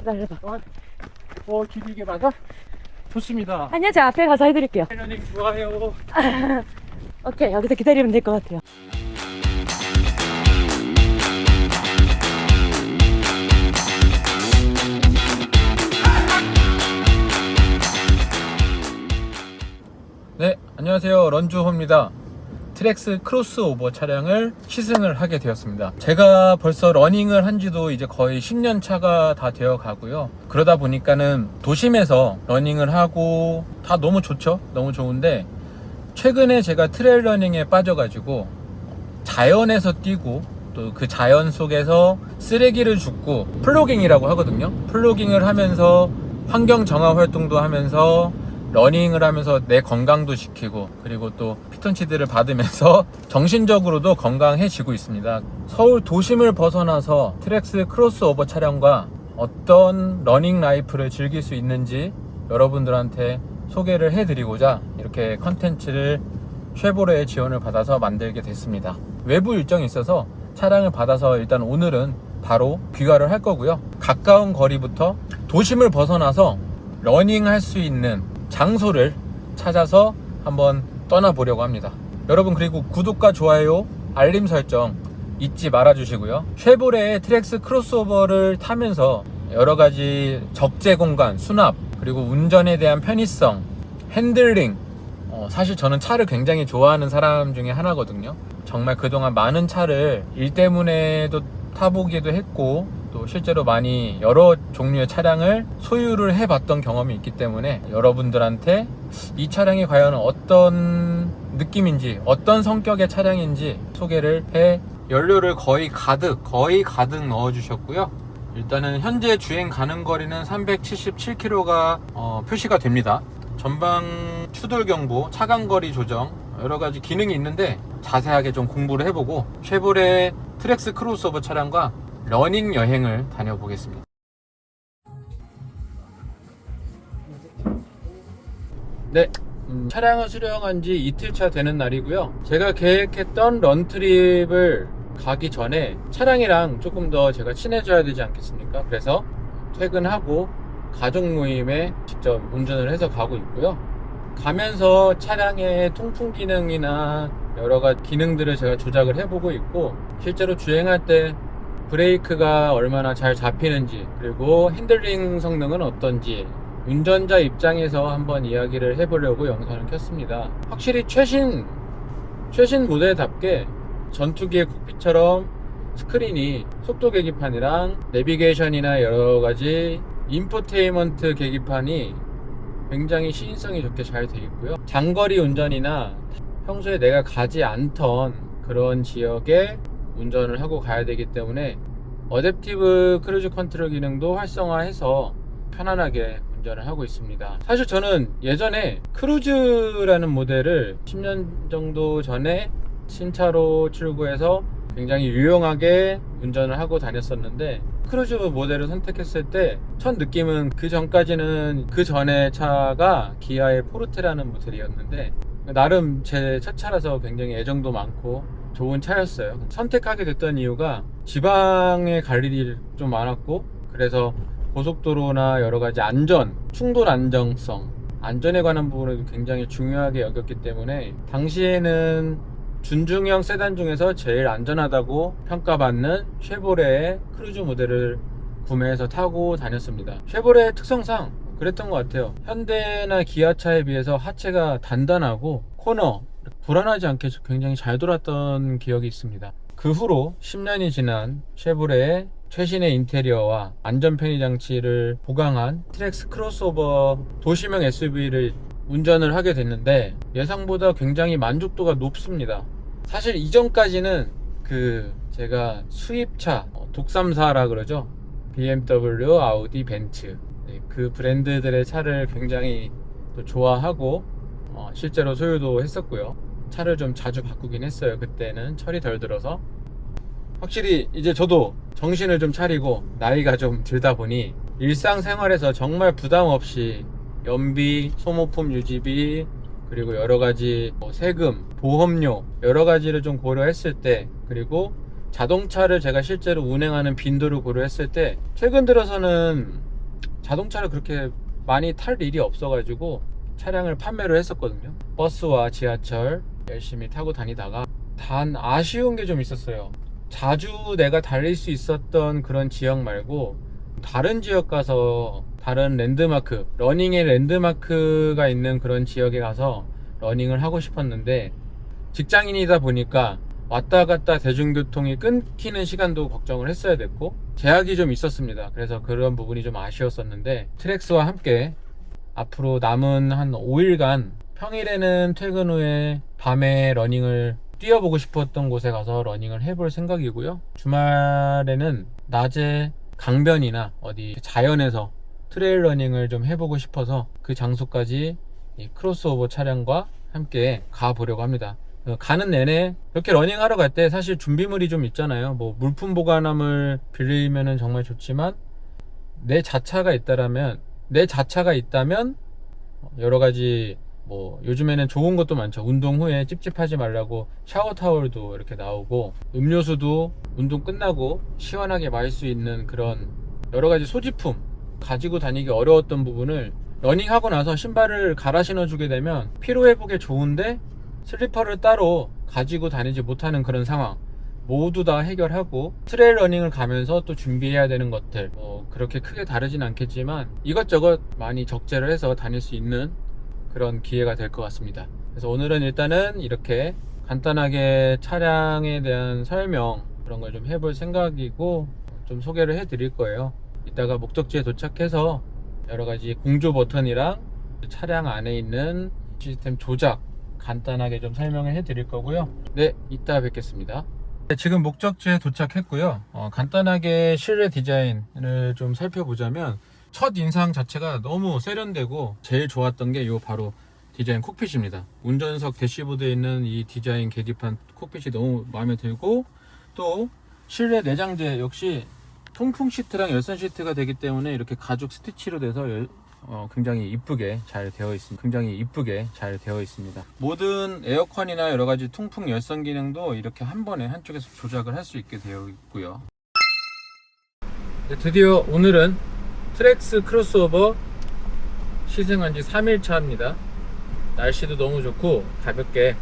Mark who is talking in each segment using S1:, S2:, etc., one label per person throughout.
S1: 기다려봐.
S2: 길게 맞아? 좋습니다.
S1: 아니요, 제가 앞에 가서 해드릴게요.
S2: 헬로님 좋아요.
S1: 오케이, 여기서 기다리면 될 것 같아요.
S2: 네, 안녕하세요. 런주호입니다. 트랙스 크로스오버 차량을 시승을 하게 되었습니다. 제가 벌써 러닝을 한 지도 이제 거의 10년 차가 다 되어 가고요. 그러다 보니까는 도심에서 러닝을 하고 다 너무 좋죠. 너무 좋은데 최근에 제가 트레일 러닝에 빠져가지고 자연에서 뛰고 또 그 자연 속에서 쓰레기를 줍고 플로깅이라고 하거든요. 플로깅을 하면서 환경 정화 활동도 하면서 러닝을 하면서 내 건강도 지키고 그리고 또 피톤치드를 받으면서 정신적으로도 건강해지고 있습니다. 서울 도심을 벗어나서 트랙스 크로스오버 차량과 어떤 러닝 라이프를 즐길 수 있는지 여러분들한테 소개를 해드리고자 이렇게 컨텐츠를 쉐보레의 지원을 받아서 만들게 됐습니다. 외부 일정이 있어서 차량을 받아서 일단 오늘은 바로 귀가를 할 거고요. 가까운 거리부터 도심을 벗어나서 러닝할 수 있는 장소를 찾아서 한번 떠나보려고 합니다. 여러분 그리고 구독과 좋아요, 알림 설정 잊지 말아 주시고요. 쉐보레의 트랙스 크로스오버를 타면서 여러가지 적재 공간, 수납, 그리고 운전에 대한 편의성, 핸들링, 사실 저는 차를 굉장히 좋아하는 사람 중에 하나거든요. 정말 그동안 많은 차를 일 때문에도 타보기도 했고 또 실제로 많이 여러 종류의 차량을 소유를 해봤던 경험이 있기 때문에 여러분들한테 이 차량이 과연 어떤 느낌인지 어떤 성격의 차량인지 소개를 해 연료를 거의 가득 넣어 주셨고요. 일단은 현재 주행 가능 거리는 377km가 표시가 됩니다. 전방 추돌 경보, 차간 거리 조정 여러가지 기능이 있는데 자세하게 좀 공부를 해보고 쉐보레 트랙스 크로스오버 차량과 러닝 여행을 다녀보겠습니다. 네, 차량을 수령한 지 이틀차 되는 날이고요. 제가 계획했던 런트립을 가기 전에 차량이랑 조금 더 제가 친해져야 되지 않겠습니까? 그래서 퇴근하고 가족 모임에 직접 운전을 해서 가고 있고요. 가면서 차량의 통풍 기능이나 여러가지 기능들을 제가 조작을 해보고 있고 실제로 주행할 때 브레이크가 얼마나 잘 잡히는지 그리고 핸들링 성능은 어떤지 운전자 입장에서 한번 이야기를 해보려고 영상을 켰습니다. 확실히 최신 모델답게 전투기의 콕핏처럼 스크린이 속도 계기판이랑 내비게이션이나 여러가지 인포테인먼트 계기판이 굉장히 시인성이 좋게 잘 되어 있고요. 장거리 운전이나 평소에 내가 가지 않던 그런 지역에 운전을 하고 가야 되기 때문에 어댑티브 크루즈 컨트롤 기능도 활성화해서 편안하게 운전을 하고 있습니다. 사실 저는 예전에 크루즈라는 모델을 10년 정도 전에 신차로 출고해서 굉장히 유용하게 운전을 하고 다녔었는데 크루즈 모델을 선택했을 때 첫 느낌은 그 전까지는 그 전에 차가 기아의 포르테라는 모델이었는데 나름 제 첫 차라서 굉장히 애정도 많고 좋은 차였어요. 선택하게 됐던 이유가 지방에 갈 일이 좀 많았고 그래서 고속도로나 여러가지 충돌 안정성, 안전에 관한 부분을 굉장히 중요하게 여겼기 때문에 당시에는 준중형 세단 중에서 제일 안전하다고 평가받는 쉐보레의 크루즈 모델을 구매해서 타고 다녔습니다. 쉐보레의 특성상 그랬던 것 같아요. 현대나 기아차에 비해서 하체가 단단하고 코너 불안하지 않게 굉장히 잘 돌았던 기억이 있습니다. 그 후로 10년이 지난 쉐보레의 최신의 인테리어와 안전 편의 장치를 보강한 트랙스 크로스오버 도시명 SUV를 운전을 하게 됐는데 예상보다 굉장히 만족도가 높습니다. 사실 이전까지는 제가 수입차 독삼사라 그러죠. BMW, 아우디, 벤츠 그 브랜드들의 차를 굉장히 또 좋아하고 실제로 소유도 했었고요. 차를 좀 자주 바꾸긴 했어요. 그때는 철이 덜 들어서. 확실히 이제 저도 정신을 좀 차리고 나이가 좀 들다 보니 일상생활에서 정말 부담 없이 연비, 소모품 유지비, 그리고 여러가지 세금, 보험료 여러가지를 좀 고려했을 때, 그리고 자동차를 제가 실제로 운행하는 빈도를 고려했을 때 최근 들어서는 자동차를 그렇게 많이 탈 일이 없어가지고 차량을 판매를 했었거든요. 버스와 지하철 열심히 타고 다니다가 단 아쉬운 게 좀 있었어요. 자주 내가 달릴 수 있었던 그런 지역 말고 다른 지역 가서 다른 랜드마크, 러닝의 랜드마크가 있는 그런 지역에 가서 러닝을 하고 싶었는데 직장인이다 보니까 왔다 갔다 대중교통이 끊기는 시간도 걱정을 했어야 됐고 제약이 좀 있었습니다. 그래서 그런 부분이 좀 아쉬웠었는데 트랙스와 함께 앞으로 남은 한 5일간 평일에는 퇴근 후에 밤에 러닝을 뛰어보고 싶었던 곳에 가서 러닝을 해볼 생각이고요. 주말에는 낮에 강변이나 어디 자연에서 트레일 러닝을 좀 해보고 싶어서 그 장소까지 이 크로스오버 차량과 함께 가보려고 합니다. 가는 내내 이렇게 러닝하러 갈 때 사실 준비물이 좀 있잖아요. 뭐 물품 보관함을 빌리면은 정말 좋지만 내 자차가 있다면 여러 가지 뭐 요즘에는 좋은 것도 많죠. 운동 후에 찝찝하지 말라고 샤워 타월도 이렇게 나오고 음료수도 운동 끝나고 시원하게 마실 수 있는 그런 여러 가지 소지품 가지고 다니기 어려웠던 부분을 러닝하고 나서 신발을 갈아 신어주게 되면 피로회복에 좋은데 슬리퍼를 따로 가지고 다니지 못하는 그런 상황 모두 다 해결하고 트레일 러닝을 가면서 또 준비해야 되는 것들 그렇게 크게 다르진 않겠지만 이것저것 많이 적재를 해서 다닐 수 있는 그런 기회가 될 것 같습니다. 그래서 오늘은 일단은 이렇게 간단하게 차량에 대한 설명 그런 걸 좀 해볼 생각이고 좀 소개를 해 드릴 거예요. 이따가 목적지에 도착해서 여러가지 공조 버튼이랑 차량 안에 있는 시스템 조작 간단하게 좀 설명을 해 드릴 거고요. 네, 이따 뵙겠습니다. 네, 지금 목적지에 도착했고요. 간단하게 실내 디자인을 좀 살펴보자면 첫 인상 자체가 너무 세련되고 제일 좋았던 게 요 바로 디자인 콕핏입니다. 운전석 대시보드에 있는 이 디자인 계기판 콕핏이 너무 마음에 들고 또 실내 내장재 역시 통풍 시트랑 열선 시트가 되기 때문에 이렇게 가죽 스티치로 돼서 굉장히 이쁘게 잘 되어 있습니다. 모든 에어컨이나 여러가지 통풍 열선 기능도 이렇게 한 번에 한쪽에서 조작을 할 수 있게 되어 있고요. 네, 드디어 오늘은 트랙스 크로스오버 시승한 지 3일 차입니다. 날씨도 너무 좋고 가볍게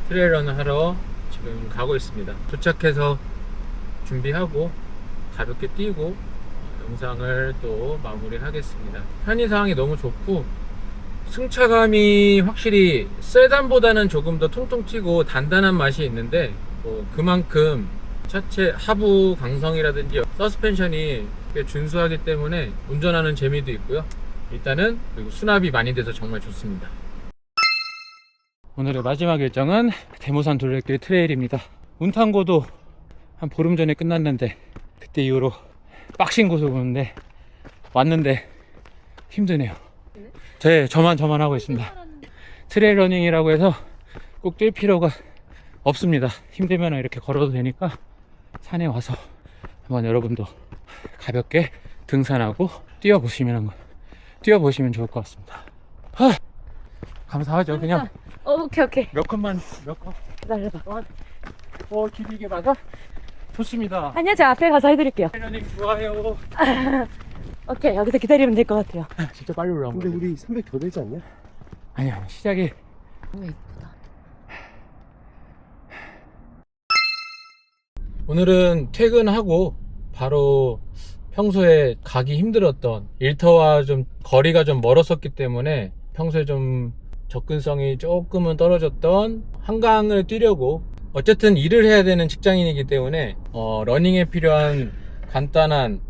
S2: 트레일런을 하러 지금 가고 있습니다. 도착해서 준비하고 가볍게 뛰고 영상을 또 마무리하겠습니다. 편의사항이 너무 좋고 승차감이 확실히 세단보다는 조금 더 통통 튀고 단단한 맛이 있는데 그만큼 차체 하부 강성이라든지 서스펜션이 꽤 준수하기 때문에 운전하는 재미도 있고요. 일단은 그리고 수납이 많이 돼서 정말 좋습니다. 오늘의 마지막 일정은 대모산 둘레길 트레일입니다. 운탄고도 한 보름 전에 끝났는데 그때 이후로 빡신 곳을 보는데 왔는데 힘드네요. 저만 하고 있습니다. 트레일 러닝이라고 해서 꼭 뛸 필요가 없습니다. 힘들면 이렇게 걸어도 되니까 산에 와서 한번 여러분도 가볍게 등산하고 뛰어보시면 좋을 것 같습니다. 감사하죠. 그냥
S1: 오케이.
S2: 몇 컷
S1: 기다려봐.
S2: 길게 받아? 좋습니다.
S1: 아니요, 제가 앞에 가서 해드릴게요.
S2: 러닝 좋아요.
S1: 오케이, 여기서 기다리면 될 것 같아요.
S2: 진짜 빨리 올라온
S3: 근데
S2: 거야.
S3: 우리 300 더 되지 않냐?
S2: 아니야, 시작이
S1: 너무 예쁘다.
S2: 오늘은 퇴근하고 바로 평소에 가기 힘들었던 일터와 좀 거리가 좀 멀었었기 때문에 평소에 좀 접근성이 조금은 떨어졌던 한강을 뛰려고 어쨌든 일을 해야 되는 직장인이기 때문에 러닝에 필요한 간단한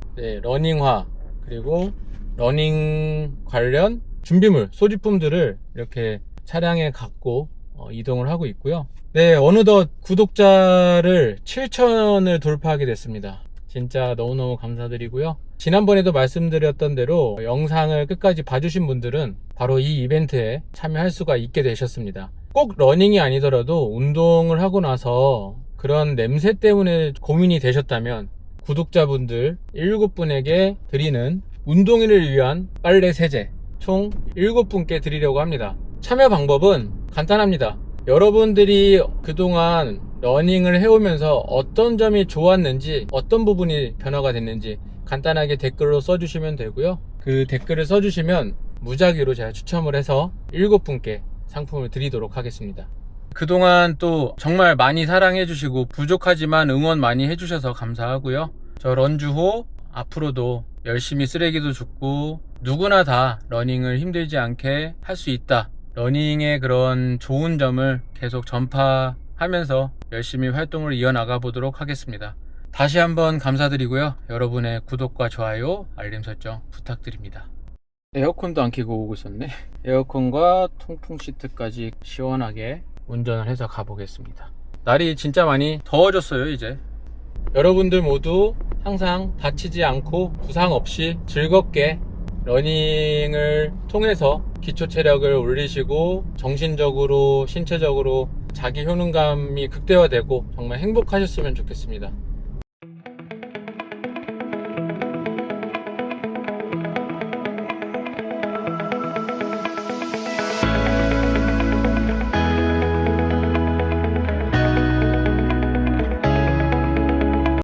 S2: 러닝화 그리고 러닝 관련 준비물 소지품들을 이렇게 차량에 갖고 이동을 하고 있고요. 네, 어느덧 구독자를 7,000을 돌파하게 됐습니다. 진짜 너무너무 감사드리고요. 지난번에도 말씀드렸던 대로 영상을 끝까지 봐주신 분들은 바로 이 이벤트에 참여할 수가 있게 되셨습니다. 꼭 러닝이 아니더라도 운동을 하고 나서 그런 냄새 때문에 고민이 되셨다면 구독자분들 7분에게 드리는 운동인을 위한 빨래 세제 총 7분께 드리려고 합니다. 참여 방법은 간단합니다. 여러분들이 그동안 러닝을 해오면서 어떤 점이 좋았는지 어떤 부분이 변화가 됐는지 간단하게 댓글로 써주시면 되고요. 그 댓글을 써주시면 무작위로 제가 추첨을 해서 7분께 상품을 드리도록 하겠습니다. 그동안 또 정말 많이 사랑해주시고 부족하지만 응원 많이 해주셔서 감사하고요. 저 런주호 앞으로도 열심히 쓰레기도 줍고 누구나 다 러닝을 힘들지 않게 할 수 있다. 러닝의 그런 좋은 점을 계속 전파하면서 열심히 활동을 이어나가 보도록 하겠습니다. 다시 한번 감사드리고요. 여러분의 구독과 좋아요, 알림 설정 부탁드립니다. 에어컨도 안 켜고 오고 있었네. 에어컨과 통풍 시트까지 시원하게 운전을 해서 가보겠습니다. 날이 진짜 많이 더워졌어요 이제. 여러분들 모두 항상 다치지 않고 부상 없이 즐겁게 러닝을 통해서 기초 체력을 올리시고 정신적으로 신체적으로 자기 효능감이 극대화되고 정말 행복하셨으면 좋겠습니다.